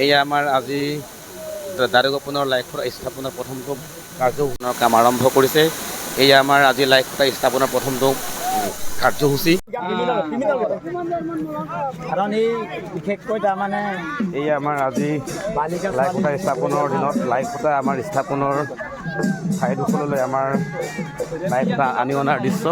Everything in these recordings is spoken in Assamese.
এয়া আমাৰ আজি দাৰুগোপনৰ লাইট খুঁটা স্থাপনৰ প্ৰথমটো কাৰ্যসূচীৰ কাম আৰম্ভ কৰিছে। এয়া আমাৰ আজি লাইট খুঁটা স্থাপনৰ প্ৰথমটো কাৰ্যসূচী। বিশেষকৈ তাৰমানে এয়া আমাৰ আজি লাইট খুঁটা স্থাপনৰ দিনত লাইট খুঁটা আমাৰ স্থাপনৰ ঠাইডোখৰলৈ আমাৰ লাইট খুঁটা আনি অনাৰ দৃশ্য।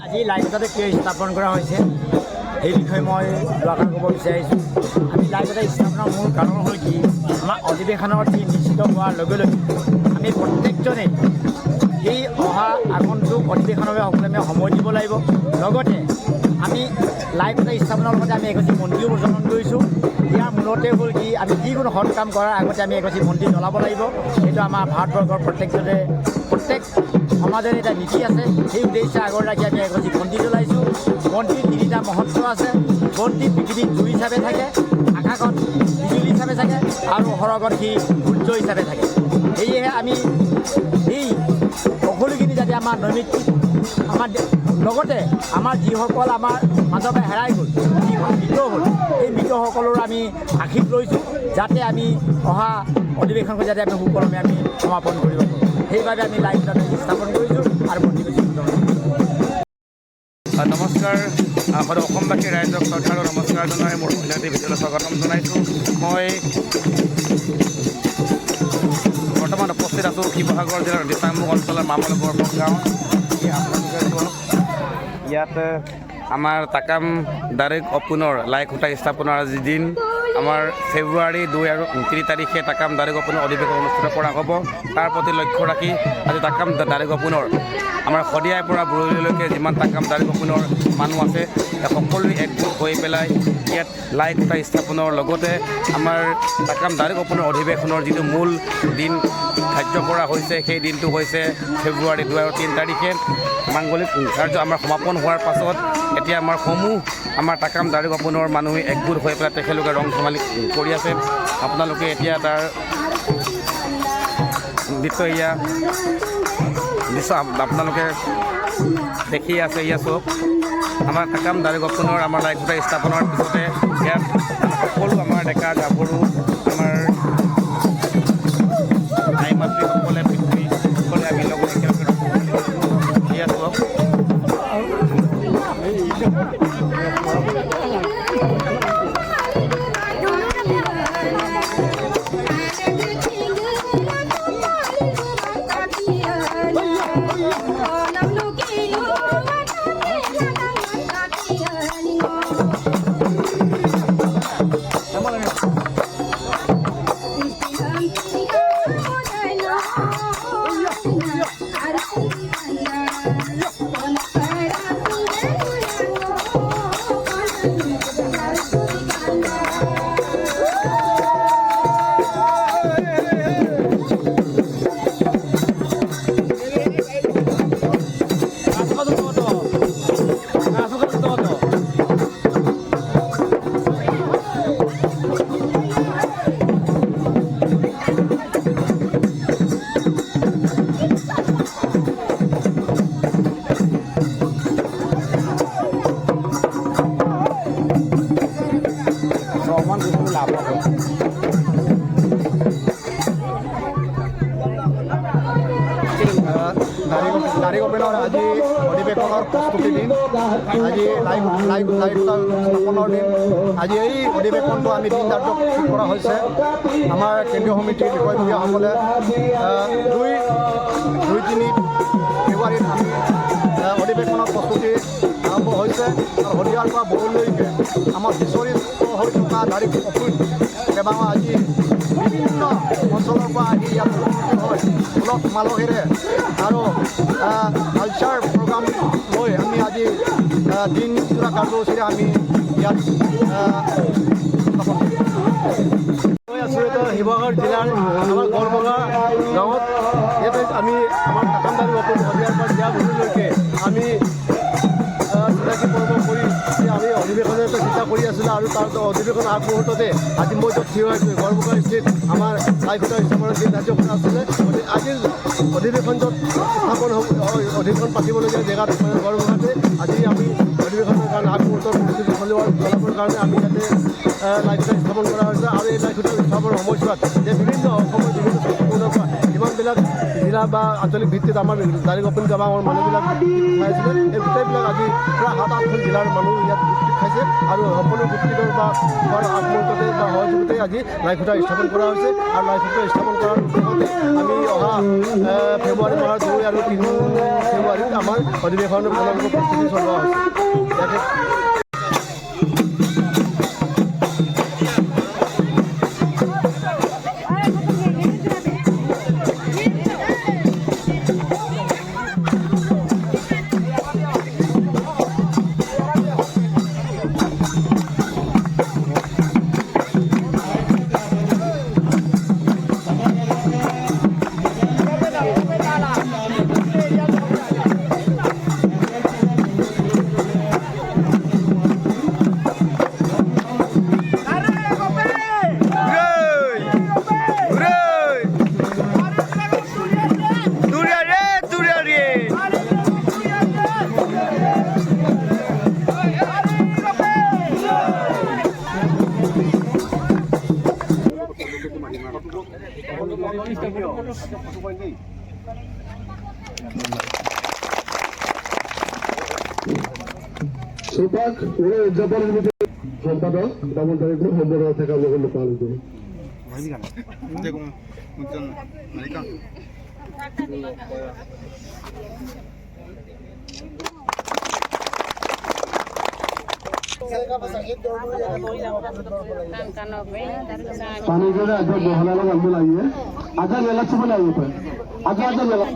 আজি লাইট খুঁটাটো কিয় স্থাপন কৰা হৈছে সেই বিষয়ে মই দুআষাৰ ক'ব বিচাৰিছোঁ। আমি লাইট খুঁটা স্থাপনৰ মূল কাৰণ হ'ল কি, আমাৰ অধিৱেশনৰ দিন নিশ্চিত হোৱাৰ লগে লগে আমি প্ৰত্যেকজনে এই অহা আগন্তুক অধিৱেশনৰ বাবে সকলোৱে সময় দিব লাগিব। লগতে আমি লাইট খুঁটা স্থাপনৰ লগতে আমি এগছি মন্দিৰো প্ৰজ্বলন কৰিছোঁ। ইয়াৰ মূলতে হ'ল কি, আমি যিকোনো সৎ কাম কৰাৰ আগতে আমি এগছি মন্দিৰ জ্বলাব লাগিব। সেইটো আমাৰ ভাৰতবৰ্ষৰ প্ৰত্যেক সমাজৰে এটা নীতি আছে। সেই উদ্দেশ্যে আগত ৰাখি আমি এগছি বন্তি জ্বলাইছোঁ। বন্তিৰ তিনিটা মহত্ব আছে। বন্তি পৃথিৱীত জুই হিচাপে থাকে, আকাশত বিজুলী হিচাপে থাকে আৰু সৰগত সি সূৰ্য হিচাপে থাকে। সেয়েহে আমি এই সকলোখিনি যাতে আমাৰ নৈমিত্তিক আমাৰ লগতে আমাৰ যিসকল আমাৰ মাজৰ পৰা হেৰাই গ'ল, যিসকল মৃত হ'ল, এই মৃতসকলৰ আমি আশীষ লৈছোঁ যাতে আমি অহা অধিৱেশনখন যাতে আমি সুকলমে আমি সমাপন কৰিব পাৰোঁ। সেইবাবে আমি লাইট খুঁটা স্থাপন কৰিছোঁ আৰু বন্তি কৰিছোঁ। নমস্কাৰ, অসমবাসী ৰাইজক শ্ৰদ্ধা আৰু নমস্কাৰ জনাই মোৰ অন্যান্য ভিডিঅ'লৈ স্বাগতম জনাইছোঁ। মই বৰ্তমান উপস্থিত আছোঁ শিৱসাগৰ জিলাৰ দিচাংমুখ অঞ্চলৰ মামলগড় গাঁও। ইয়াত আমাৰ তাকাম দাৰুগোপনৰ লাইট খুঁটা স্থাপনৰ আজি দিন। আমাৰ ফেব্ৰুৱাৰী 2 আৰু 3 তাৰিখে তাকাম দাৰুগোপনৰ অধিৱেশন অনুষ্ঠিত কৰা হ'ব। তাৰ প্ৰতি লক্ষ্য ৰাখি আজি তাকাম দাৰুগোপনৰ আমাৰ শদিয়াৰ পৰা বৰৈলৈকে যিমান তাকাম দাৰুগোপনৰ মানুহ আছে সকলোৱে একগোট হৈ পেলাই ইয়াত লাইট খুঁটা স্থাপনৰ লগতে আমাৰ তাকাম দাৰুগোপনৰ অধিৱেশনৰ যিটো মূল দিন ধাৰ্য কৰা হৈছে সেই দিনটো হৈছে ফেব্ৰুৱাৰী 2 আৰু 3 তাৰিখে। মাংগলিক কাৰ্য আমাৰ সমাপন হোৱাৰ পাছত এতিয়া আমাৰ তাকাম দাৰুগোপনৰ মানুহে একগোট হৈ পেলাই তেখেতলোকে ৰং ধেমালি কৰি আছে। আপোনালোকে এতিয়া তাৰ দৃশ্য আপোনালোকে দেখি আছে। ইয়া চব আমাৰ তাকাম দাৰুগোপনৰ আমাৰ লাইট খুঁটা স্থাপনৰ পিছতে ইয়াত সকলো আমাৰ ডেকা গাভৰু আমাৰ আই মাতৃসকলে পিতৃসকলে আমি লগত একেলগে ইয়া চব অকণমান কিছু লাভ হ'ব। নাৰী অপেনৰ আজি অধিৱেশনৰ প্ৰস্তুতি দিন, আজি লাইভ স্থাপনৰ দিন। আজি এই অধিৱেশনটো আমি দিন ধাৰ্য কৰা হৈছে। আমাৰ কেন্দ্ৰীয় সমিতিৰ বিষয়ববীয়াসকলে 2-3 ফেব্ৰুৱাৰীত আমি অধিৱেশনৰ প্ৰস্তুতি আৰম্ভ হৈছে আৰু শদিয়াৰ পৰা বহুলৈকে আমাৰ বিচৰিত হৈ থকা নাৰী অপূৰ্ণ কেইবাও আজি বিভিন্ন অঞ্চলৰ পৰা আহি ইয়াত উপস্থিত হয় উলহ মালহেৰে আৰু কালচাৰ প্ৰগ্ৰাম লৈ আমি আজি দিনজোৰা কাৰ্যসূচীৰে আমি ইয়াত গৈ আছোঁ। এটা শিৱসাগৰ জিলাৰ আমাৰ গড়বগা গাঁৱত ইয়াতে আমি আমাৰ তাকামদাৰী অপূৰ্ণ শদিয়াৰ পৰা দিয়া বহুলৈকে আমি চিনাকি পৰ্ব কৰি আমি অধিৱেশনৰ চিন্তা কৰি আছিলোঁ আৰু তাৰ অধিৱেশনৰ আগমুহূৰ্ততে আজি মই য'ত থিয় হৈছোঁ গড়বগা স্থিত আমাৰ লাইখুটা স্থাপনৰ দিন ধাৰ্য কৰা আছিলে। আজিৰ অধিৱেশন য'ত স্থাপন অধিৱেশন পাতিবলগীয়া জেগাত গড়বগাতে আজি আমি অধিৱেশনৰ কাৰণে আগমুহূৰ্তৰ প্ৰস্তুতি চলাবৰ কাৰণে আমি ইয়াতে লাইখুটা স্থাপন কৰা হৈছে আৰু এই লাইখুটা স্থাপনৰ সময়ছোৱাত যে বিভিন্ন অসমৰ বিভিন্ন চহৰবোৰৰ পৰা যিমানবিলাক জিলা বা আঞ্চলিক ভিত্তিত আমাৰ নাৰী অপূৰ্ণ গাঁৱৰ মানুহবিলাক খাইছিলে এই গোটেইবিলাক আজি প্ৰায় 7-8খন জিলাৰ মানুহ ইয়াত গোট খাইছে আৰু সকলো গোটকেইটাৰ বা আগমুহূৰ্ততে বা সহযোগিতাই আজি লাইখুটা স্থাপন কৰা হৈছে আৰু লাইখুটা স্থাপন কৰাৰ উদ্দেশ্যতে আমি অহা ফেব্ৰুৱাৰী মাহৰ 2 আৰু 3 ফেব্ৰুৱাৰীত আমাৰ অধিৱেশনৰ পূৰ্ণাংগ প্ৰস্তুতি চলোৱা হৈছে। ইয়াতে সোপাক ওরা উদযাপনের ভিতরে সম্পাদক দামোদর তারিখ সম্পাদক থেকে আমরা কিন্তু পালন করি। पानी जो है आज बहला लोग अंदर आइए आज मेला चुप आइए पर आज मेला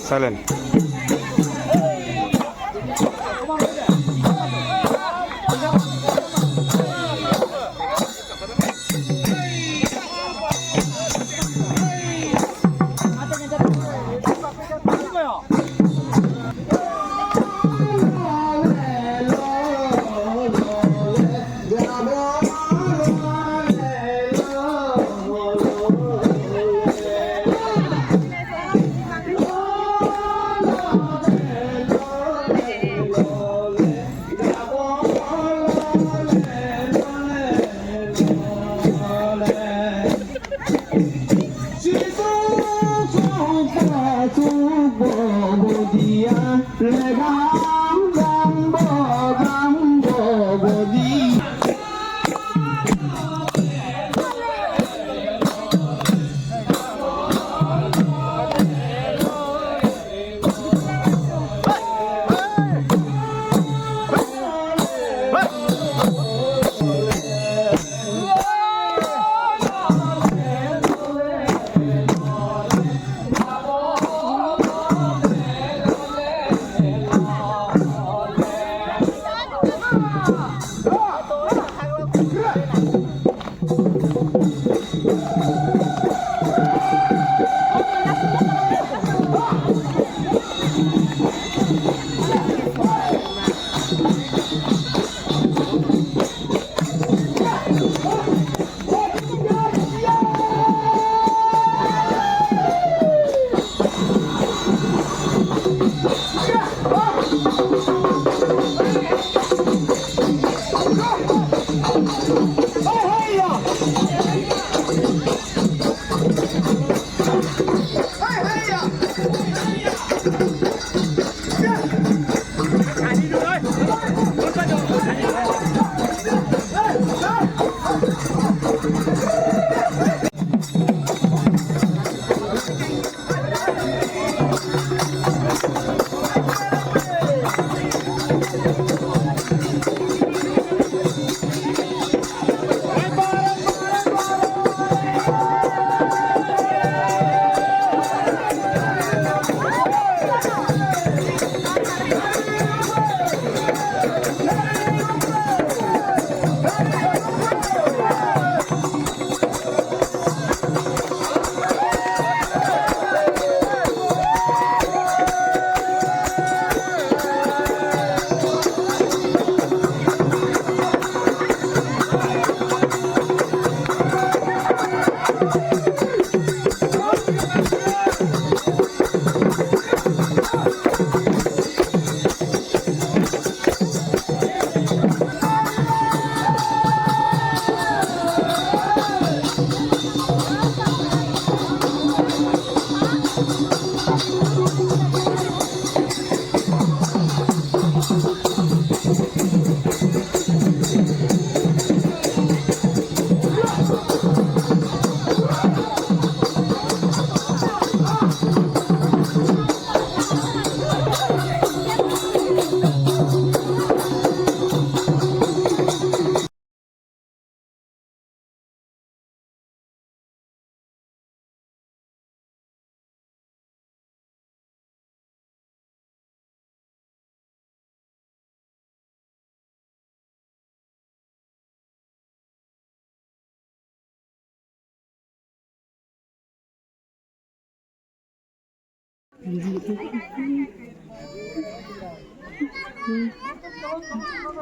Silent.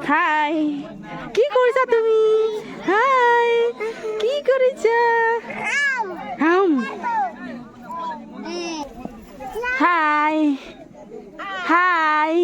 হাই কি কৰিছা তুমি হাই কি কৰিছা হাম হাই হাই